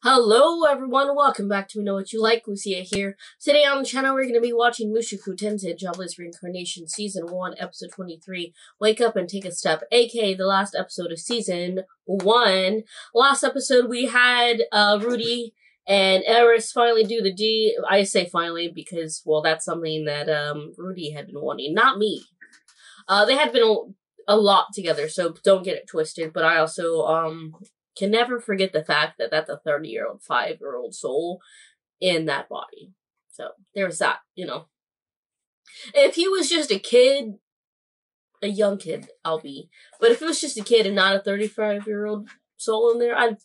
Hello everyone, welcome back to We Know What You Like, Lucia here. Today on the channel we're going to be watching Mushoku Tensei, Jobless, Reincarnation, Season 1, Episode 23, Wake Up and Take a Step, aka the last episode of Season 1. Last episode we had Rudy and Eris finally do the D. I say finally because, well, that's something that Rudy had been wanting, not me. They had been a lot together, so don't get it twisted, but I also, can never forget the fact that that's a 30-year-old, 5-year-old soul in that body. So, there's that, you know. If he was just a kid, a young kid, but if it was just a kid and not a 35-year-old soul in there, I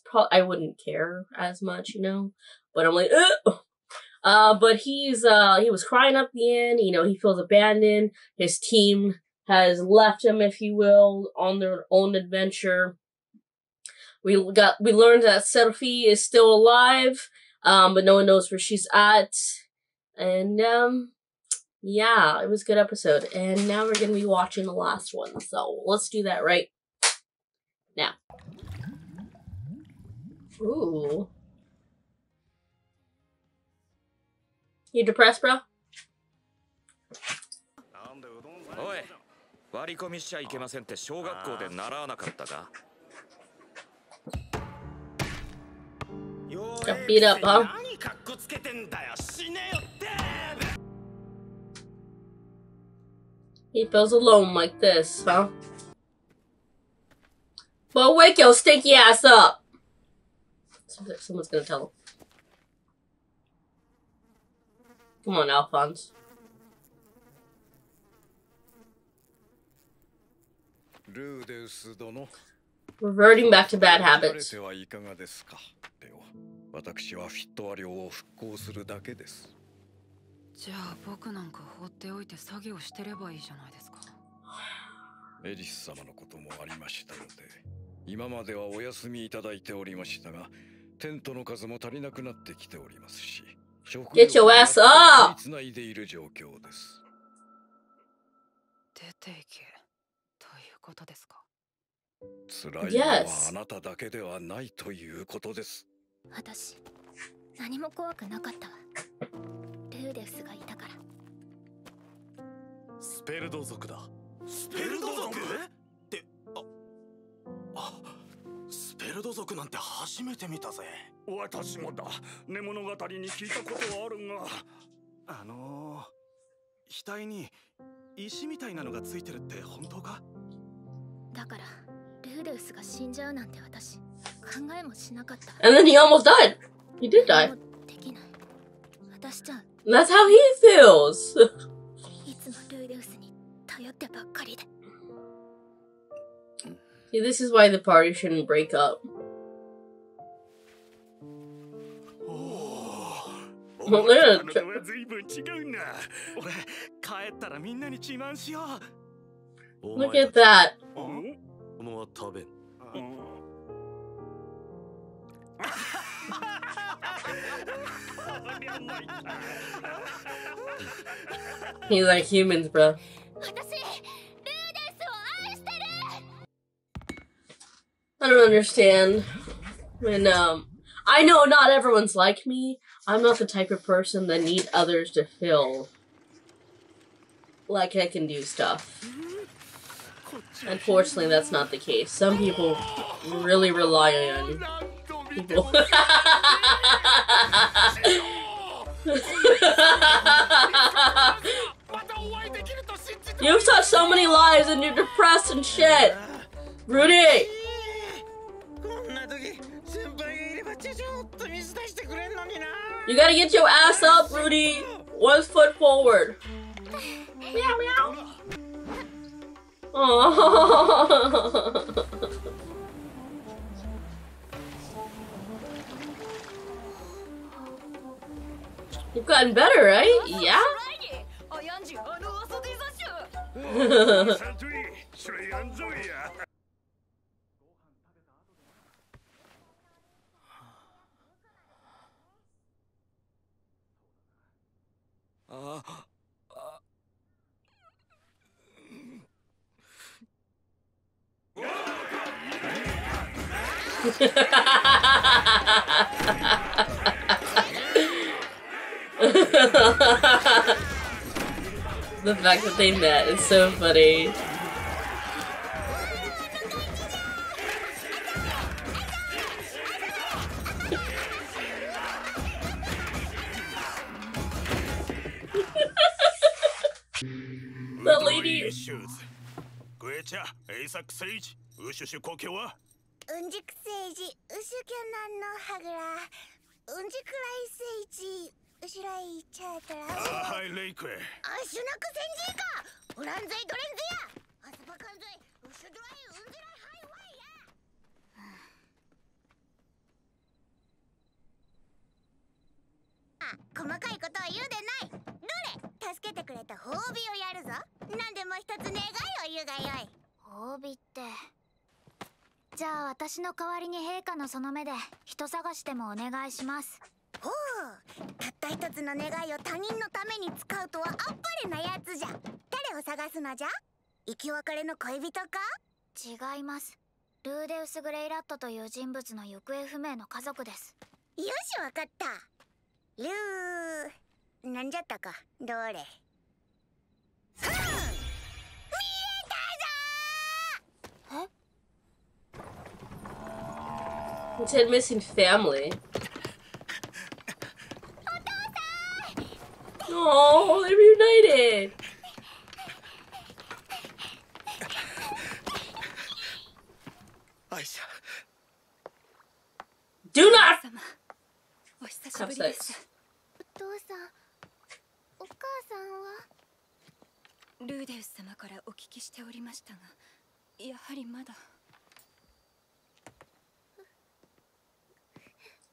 wouldn't care as much, you know. But I'm like, ugh! But he was crying up the end, you know, he feels abandoned, his team has left him, if you will, on their own adventure. We learned that Sophie is still alive, but no one knows where she's at. And, yeah, it was a good episode. And now we're gonna be watching the last one, so let's do that right now. Ooh. You depressed, bro? Oi, 割り込みしちゃいけませんって小学校で習わなかったか? Got beat up, huh? He feels alone like this, huh? Well, wake your stinky ass up! Someone's gonna tell him. Come on, Alphonse. Reverting back to bad habits. 私はフィットワ寮を復興するだけです。じゃあ僕なんか放っておいて作業してればいいじゃないですか。エリス様のこともありましたので、今まではお休みいただいておりましたが、テントの数も足りなくなってきておりますし、Get your ass up! つないでいる状況です。出ていけということですか。辛いのはあなただけではないということです。私、何も怖くなかったわ。ルーデウスがいたから。スペルド族だ。スペルド族？って、スペルド族なんて初めて見たぜ。私もだ。寝物語に聞いたことはあるが。額に石みたいなのがついてるって本当か？だから、ルーデウスが死んじゃうなんて私。考えもしなかった。 And then he almost died. He did die. できない。私じゃ。That's how he feels. いつもルーデウスに頼ってばっかりで。See, this is why the party shouldn't break up. Look at that. He's like humans, bro. I don't understand. When I know not everyone's like me. I'm not the type of person that need others to feel like I can do stuff. Unfortunately, that's not the case. Some people really rely on people. You've touched so many lives and you're depressed and shit. Rudy! You gotta get your ass up, Rudy! 1 foot forward. Meow meow. Oh. You've gotten better, right? Yeah? The fact that they met is so funny. The lady. グエチャ、エイサックセイジ、ウシュシュ故郷はうんじくせいじ、うしゅきゃなんのはぐら。うんじくらいせいじ、うしらいちゃったら。はい、レイクへ。あしゅなくせんじいか。オランゼイドレンズや。あそばかんぜい、うしゅドライ、うんぜらいはいわいや。細かいことは言うでない。どれ、助けてくれた褒美をやるぞ。なんでも一つ願いを言うがよい。褒美って。じゃあ私の代わりに陛下のその目で人探しでもお願いします。ほう、たった一つの願いを他人のために使うとはあっぱれなやつじゃ。誰を探すのじゃ？生き別れの恋人か？違います。ルーデウス・グレイラットという人物の行方不明の家族です。よし、わかった。ルーなんじゃったか。どれ？ふん、見えたぞー。えIt said missing family. Oh, they're reunited. Do not have sex. お父さん、お母さんは？ルーデウス様からお聞きしておりましたが、やはりまだ。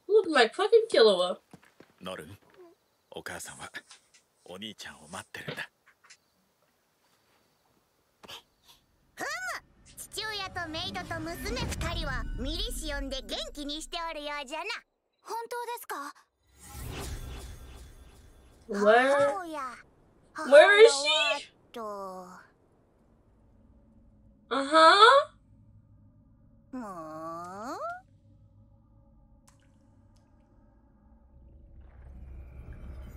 Look like fucking Killua. ノルン、お母さんはお兄ちゃんを待ってるんだ。ふむ、父親とメイドと娘2人はミリシオンで元気にしておるようじゃな。本当ですか？ Where? 母親。 Where is she? と。Uh-huh. もう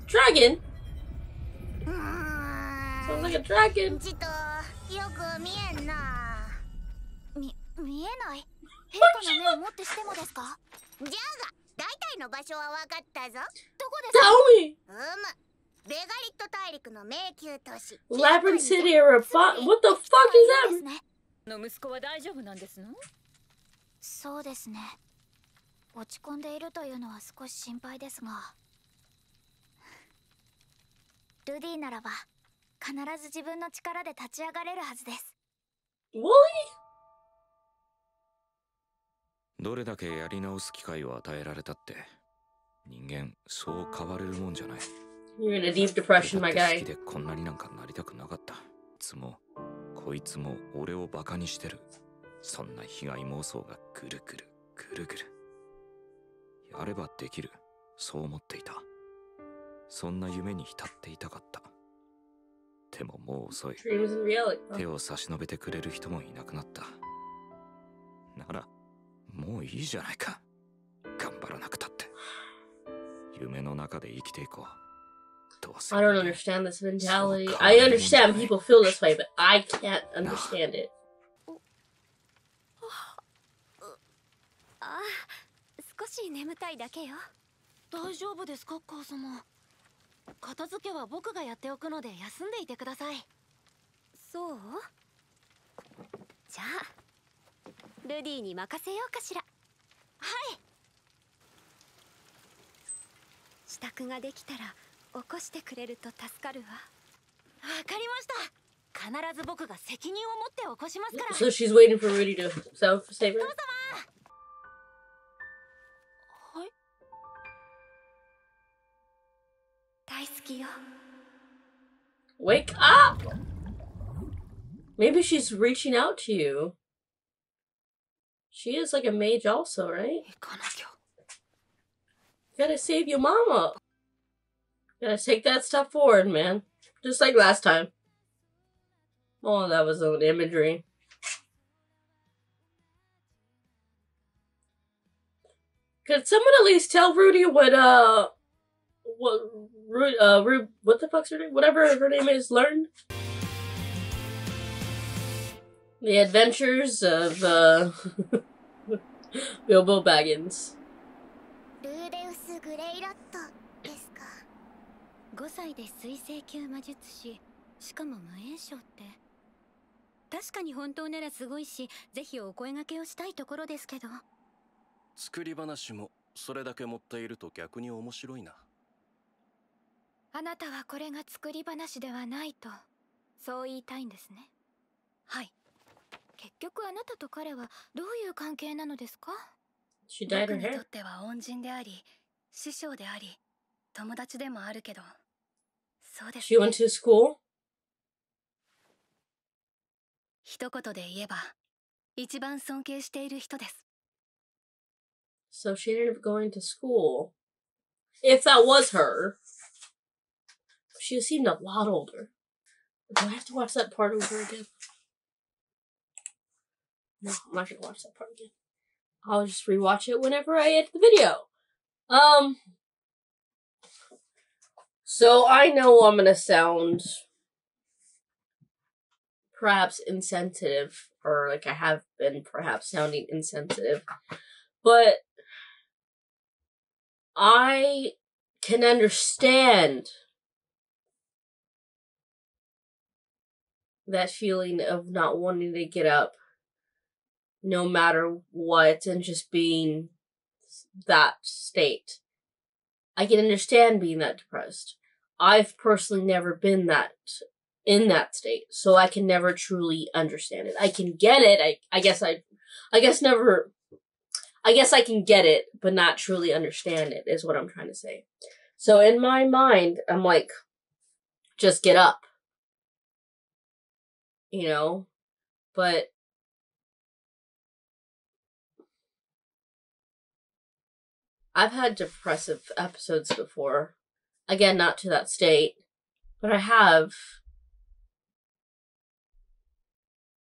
Dragon? うーん。 Sounds like a dragon. ちとよく見えんな。見えない。陛下の目をもってしてもですか？じゃが大体の場所は分かったぞ。どこですか？ Tell me. ベガリット大陸の迷宮都市 Labyrinth City or a bot? What the fuck is that? の息子は大丈夫なんですの？そうですね。落ち込んでいるというのは少し心配ですが、ルディならば必ず自分の力で立ち上がれるはずです。 Wooly? どれだけやり直す機会を与えられたって人間そう変われるもんじゃない。 You're in a deep depression, my 好 guy. きでこんなになんかなりたくなかった。いつもこいつも俺をバカにしてる。そんな被害妄想がぐるぐるぐるぐる。やればできる、そう思っていた。そんな夢に浸っていたかった。でももう遅い。 Dreams in reality. 手を差し伸べてくれる人もいなくなった。ならもういいじゃないか。頑張らなくたって。夢の中で生きていこう。どうせ I don't understand this mentality. I understand people feel this way, but I can't understand it. ああ、少し眠たいだけよ。大丈夫ですか、母様。片付けは僕がやっておくので休んでいてください。そう？じゃあルディに任せようかしら。はい。支度ができたら起こしてくれると助かるわ。わかりました。必ず僕が責任を持って起こしますから。 So she's waiting for Rudy to save her. はい。大好きよ。 Wake up! Maybe she's reaching out to you. She is like a mage also, right? You gotta save your mama. Gotta take that step forward, man. Just like last time. Oh, that was an imagery. Could someone at least tell Rudy what what the fuck's her name? Whatever her name is, learned. The Adventures of, Bilbo Baggins. ルーデウス・グレイロットですか。5歳で水星級魔術師、しかも無縁賞って。確かに本当ならすごいし、ぜひお声掛けをしたいところですけど。作り話もそれだけ持っていると逆に面白いな。あなたはこれが作り話ではないと、そう言いたいんですね。はい。結局あなたと彼はどういう関係なのですか？ She dyed her 僕にと hair. っては恩人であり、師匠であり、友達でもあるけど、そうです She ね。 went to school. 一言で言えば、一番尊敬している人です。 So she ended up going to school. If that was her. She seemed a lot older. Do I have to watch that part over again? No, I'm not gonna watch that part again. I'll just rewatch it whenever I edit the video. So I know I'm gonna sound perhaps insensitive, or like I have been perhaps sounding insensitive, but I can understand that feeling of not wanting to get up no matter what and just being that state. I can understand being that depressed. I've personally never been in that state, so I can never truly understand it. I can get it. I guess I can get it, but not truly understand it, is what I'm trying to say. So in my mind, I'm like, just get up. You know? But I've had depressive episodes before. Again, not to that state, but I have.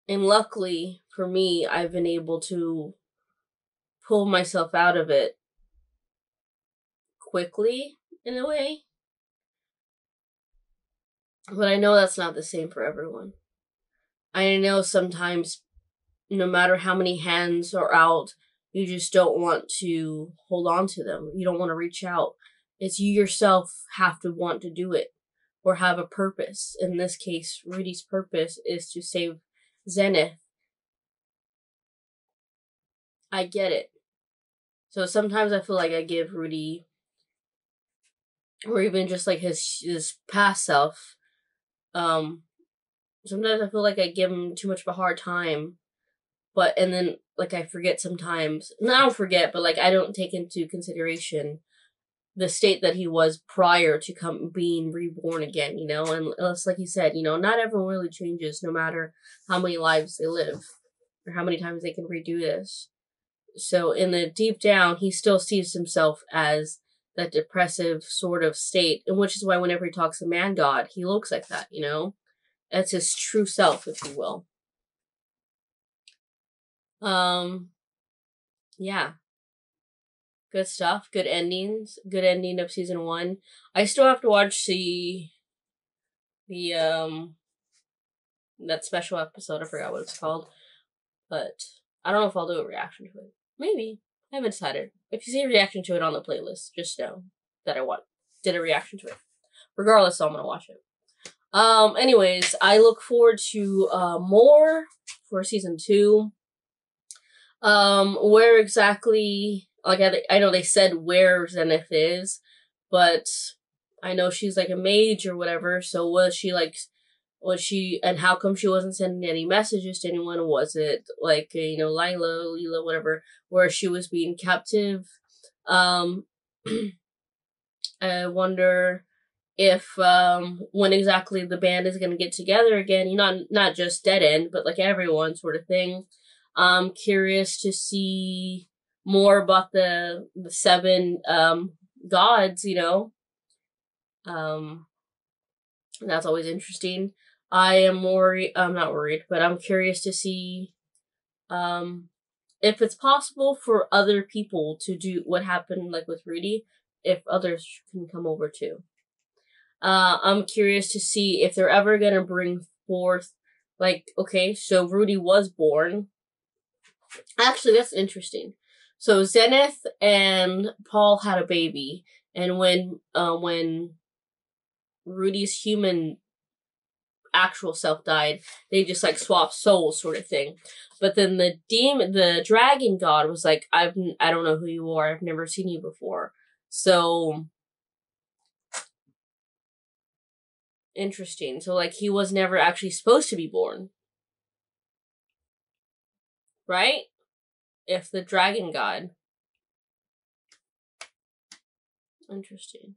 And luckily for me, I've been able to pull myself out of it quickly, in a way. But I know that's not the same for everyone. I know sometimes, no matter how many hands are out, you just don't want to hold on to them. You don't want to reach out. It's you yourself have to want to do it or have a purpose. In this case, Rudy's purpose is to save Zenith. I get it. So sometimes I feel like I give Rudy, or even just like his past self, sometimes I feel like I give him too much of a hard time. And then, like, I forget sometimes. No, I don't forget, but, like, I don't take into consideration the state that he was prior to being reborn again, you know? And it's like he said, you know, not everyone really changes no matter how many lives they live or how many times they can redo this. So in the deep down, he still sees himself as that depressive sort of state, and which is why whenever he talks to Man God, he looks like that, you know? That's his true self, if you will. Yeah. Good stuff. Good endings. Good ending of season 1. I still have to watch that special episode. I forgot what it's called. But I don't know if I'll do a reaction to it. Maybe. I haven't decided. If you see a reaction to it on the playlist, just know that I did a reaction to it. Regardless, I'm gonna watch it. Anyways, I look forward to more for season 2. Where exactly, like, I know they said where Zenith is, but I know she's like a mage or whatever, so was she, and how come she wasn't sending any messages to anyone? Was it, like, you know, Leela, whatever, where she was being captive? I wonder if, when exactly the band is gonna get together again, you know, not just Dead End, but, like, everyone sort of thing. I'm curious to see more about the 7 gods, you know. That's always interesting. I am not worried, but I'm curious to see if it's possible for other people to do what happened, like, with Rudy, if others can come over too. I'm curious to see if they're ever gonna bring forth, like, okay, so Rudy was born. Actually, that's interesting. So Zenith and Paul had a baby, and when Rudy's human actual self died, they just like swapped souls, sort of thing. But then the dragon god was like, I don't know who you are. I've never seen you before. So interesting. So like he was never actually supposed to be born, right? If the dragon god. Interesting.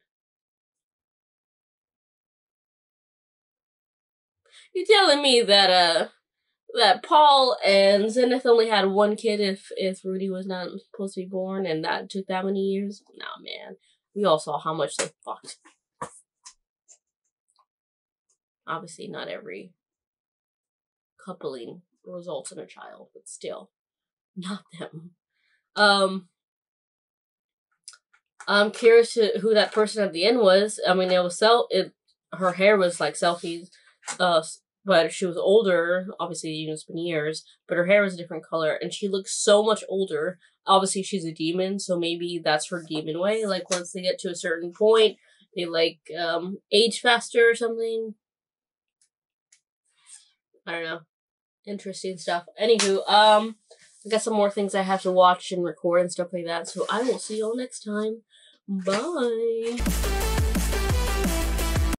You telling me that that Paul and Zenith only had one kid if Rudy was not supposed to be born, and that took that many years? Nah, man. We all saw how much they fucked. Obviously, not every coupling results in a child, but still, not them. I'm curious to who that person at the end was. I mean, it was her hair was like Selfie's, but she was older. Obviously, you know, it's been years, but her hair was a different color, and she looks so much older. Obviously, she's a demon, so maybe that's her demon way. Like, once they get to a certain point, they, like, age faster or something. I don't know. Interesting stuff. Anywho, I got some more things I have to watch and record and stuff like that, so I will see y'all next time. Bye!